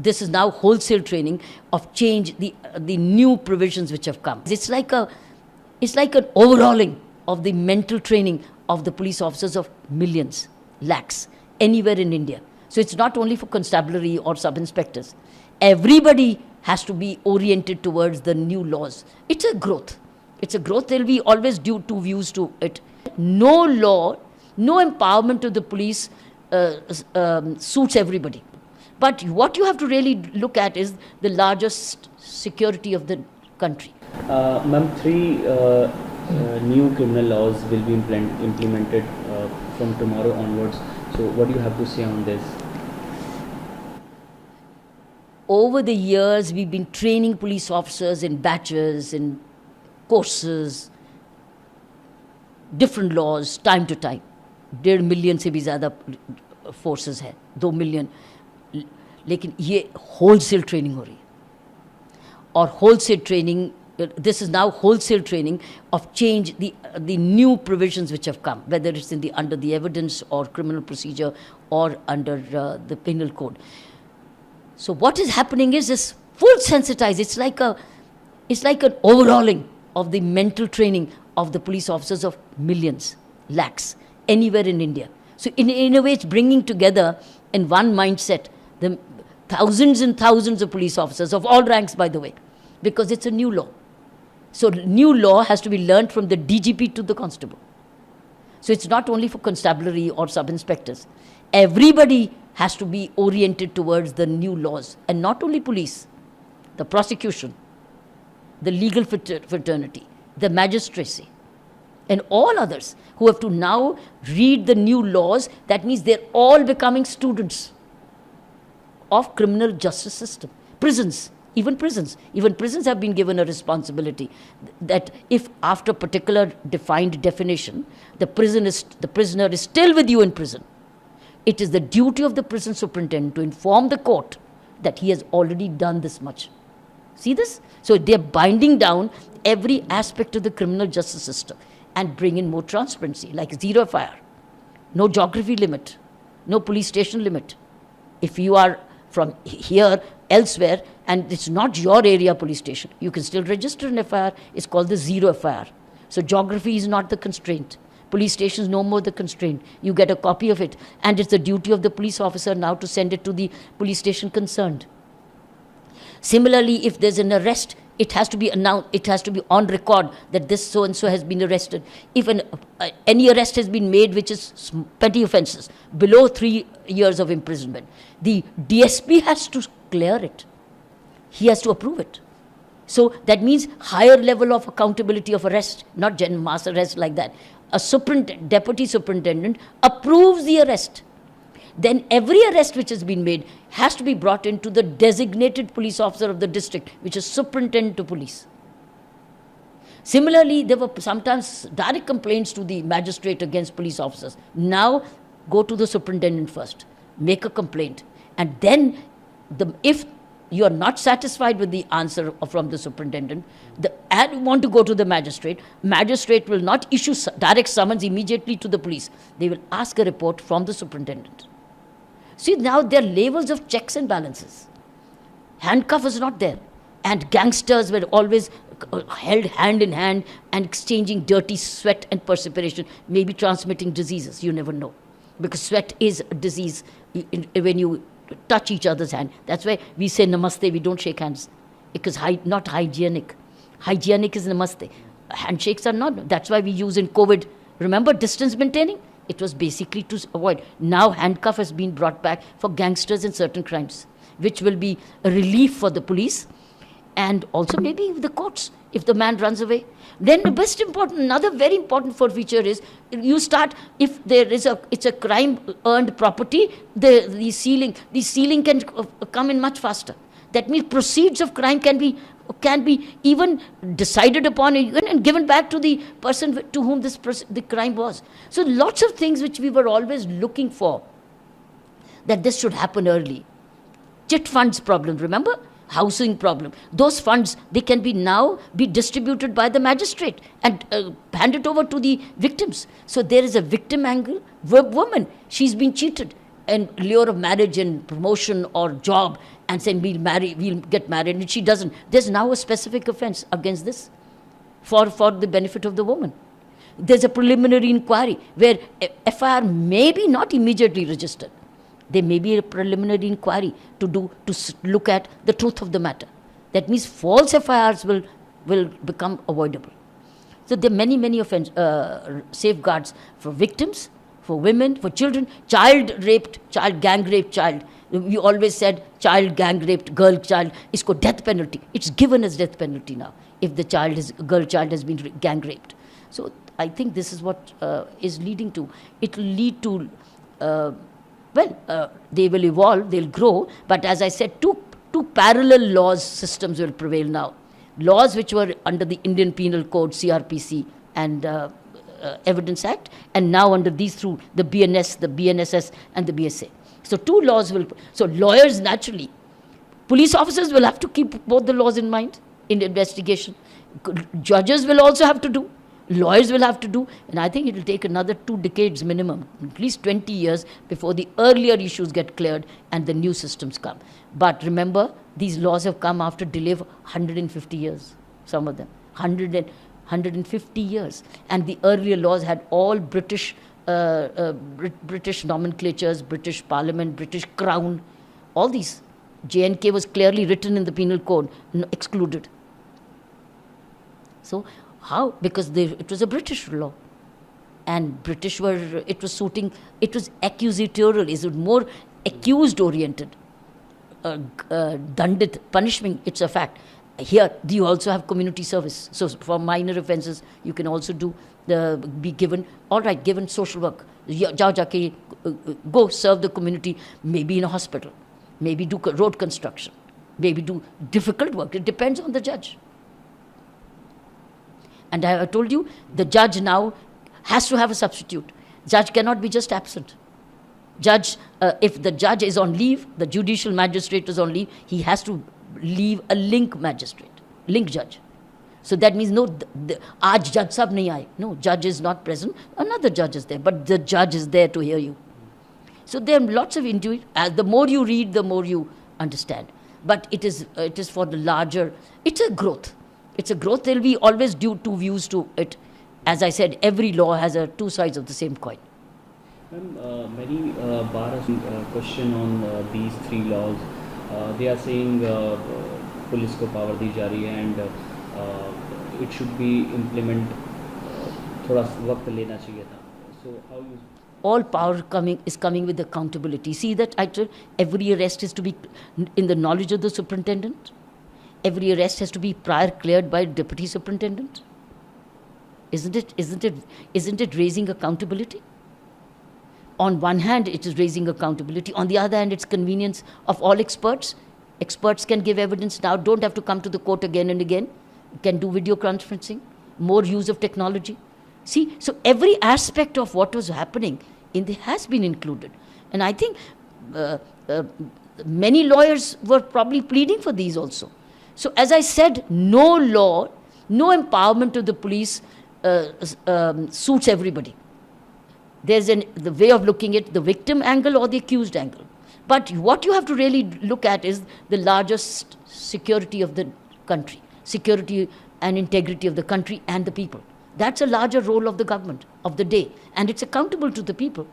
this is now wholesale training of change, the new provisions which have come. It's like an overhauling of the mental training of the police officers of millions, lakhs, anywhere in India. So it's not only for constabulary or sub-inspectors. Everybody has to be oriented towards the new laws. It's a growth. It's a growth. There will be always two views to it. No law, no empowerment of the police suits everybody. But what you have to really look at is the largest security of the country. Ma'am, 3 new criminal laws will be implemented from tomorrow onwards. So what do you have to say on this? Over the years, we've been training police officers in batches, in courses, different laws, time to time. 1.5 million से भी ज़्यादा forces है, 2 million. लेकिन ये wholesale training हो रही है. और wholesale training, this is now wholesale training of change, the new provisions which have come, whether it's under the evidence or criminal procedure or under the penal code. So what is happening is this full sensitized. It's like an overhauling of the mental training of the police officers of millions, lakhs, anywhere in India. So in a way, it's bringing together in one mindset the thousands and thousands of police officers of all ranks, by the way, because it's a new law. So new law has to be learned from the DGP to the constable. So it's not only for constabulary or sub-inspectors. Everybody has to be oriented towards the new laws, and not only police, the prosecution, the legal fraternity, the magistracy, and all others who have to now read the new laws. That means they're all becoming students of criminal justice system. Even prisons have been given a responsibility that if after particular defined definition, the prisoner is still with you in prison, it is the duty of the prison superintendent to inform the court that he has already done this much. See this? So they're binding down every aspect of the criminal justice system and bring in more transparency, like zero FIR, no geography limit, no police station limit. If you are from here, elsewhere, and it's not your area police station, you can still register an FIR. It's called the zero FIR. So geography is not the constraint. Police stations no more the constraint. You get a copy of it, and it's the duty of the police officer now to send it to the police station concerned. Similarly, if there's an arrest, it has to be announced, it has to be on record that this so-and-so has been arrested. If any arrest has been made which is petty offences, below 3 years of imprisonment, the DSP has to clear it. He has to approve it. So that means higher level of accountability of arrest, not mass arrest like that. A deputy superintendent approves the arrest. Then every arrest which has been made has to be brought into the designated police officer of the district, which is superintendent of police. Similarly, there were sometimes direct complaints to the magistrate against police officers. Now, go to the superintendent first, make a complaint, and then if you are not satisfied with the answer from the superintendent, and want to go to the magistrate will not issue direct summons immediately to the police. They will ask a report from the superintendent. See, now there are levels of checks and balances. Handcuff is not there. And gangsters were always held hand in hand and exchanging dirty sweat and perspiration, maybe transmitting diseases. You never know. Because sweat is a disease when you touch each other's hand. That's why we say namaste, we don't shake hands. Because not hygienic. Hygienic is namaste. Handshakes are not. That's why we use in COVID. Remember distance maintaining? It was basically to avoid. Now handcuff has been brought back for gangsters in certain crimes, which will be a relief for the police and also maybe the courts if the man runs away. Then another very important feature is you start, if it's a crime earned property, the sealing can come in much faster. That means proceeds of crime can be even decided upon and given back to the person to whom the crime was. So lots of things which we were always looking for, that this should happen early. Chit funds problem, remember? Housing problem. Those funds, they can now be distributed by the magistrate and handed over to the victims. So there is a victim angle. Woman, she's been cheated and lure of marriage and promotion or job, and saying we'll get married, and she doesn't. There's now a specific offense against this for the benefit of the woman. There's a preliminary inquiry where FIR may be not immediately registered. There may be a preliminary inquiry to look at the truth of the matter. That means false FIRs will become avoidable. So there are many safeguards for victims, for women, for children, child raped, child gang raped child. We always said child gang raped girl child is called death penalty. It's given as death penalty now if the girl child has been gang raped. So I think this is what is leading to. It will lead to, they will evolve, they'll grow, but as I said, two parallel laws systems will prevail now. Laws which were under the Indian Penal Code, CRPC, and Evidence Act, and now under these through the BNS, the BNSS, and the BSA. So two laws will. So lawyers naturally, police officers will have to keep both the laws in mind in the investigation. Judges will also have to do. Lawyers will have to do, and I think it will take another 2 decades minimum, at least 20 years before the earlier issues get cleared and the new systems come. But remember, these laws have come after delay of 150 years, some of them, 150 years. And the earlier laws had all British nomenclatures, British Parliament, British Crown, all these. J&K was clearly written in the Penal Code, excluded. So how? Because it was a British law. And British it was accusatorial, it was more accused oriented. Dandit, punishment, it's a fact. Here, you also have community service. So for minor offences, you can also be given, given social work. Go serve the community, maybe in a hospital, maybe do road construction, maybe do difficult work. It depends on the judge. And I told you, the judge now has to have a substitute. Judge cannot be just absent. Judge, if the judge is on leave, the judicial magistrate is on leave, he has to leave a link judge. So that means aaj judge sab nahi aaye. No, judge is not present, another judge is there, but the judge is there to hear you. So there are lots of intuition. The more you read, the more you understand. But it is for the larger, it's a growth. There will be always two views to it. As I said, every law has two sides of the same coin. Many bar question on these 3 laws. They are saying police ko power di ja rahi hai and it should be implement. Thoda waqt lena chahiye tha. So how you? All power is coming with accountability. See that every arrest is to be in the knowledge of the superintendent. Every arrest has to be prior cleared by deputy superintendent. Isn't it raising accountability? On one hand, it is raising accountability. On the other hand, it's convenience of all experts. Experts can give evidence now, don't have to come to the court again and again. Can do video conferencing, more use of technology. See, so every aspect of what was happening has been included. And I think many lawyers were probably pleading for these also. So as I said, no law, no empowerment of the police suits everybody. There's the way of looking at the victim angle or the accused angle. But what you have to really look at is the largest security of the country, security and integrity of the country and the people. That's a larger role of the government of the day, and it's accountable to the people.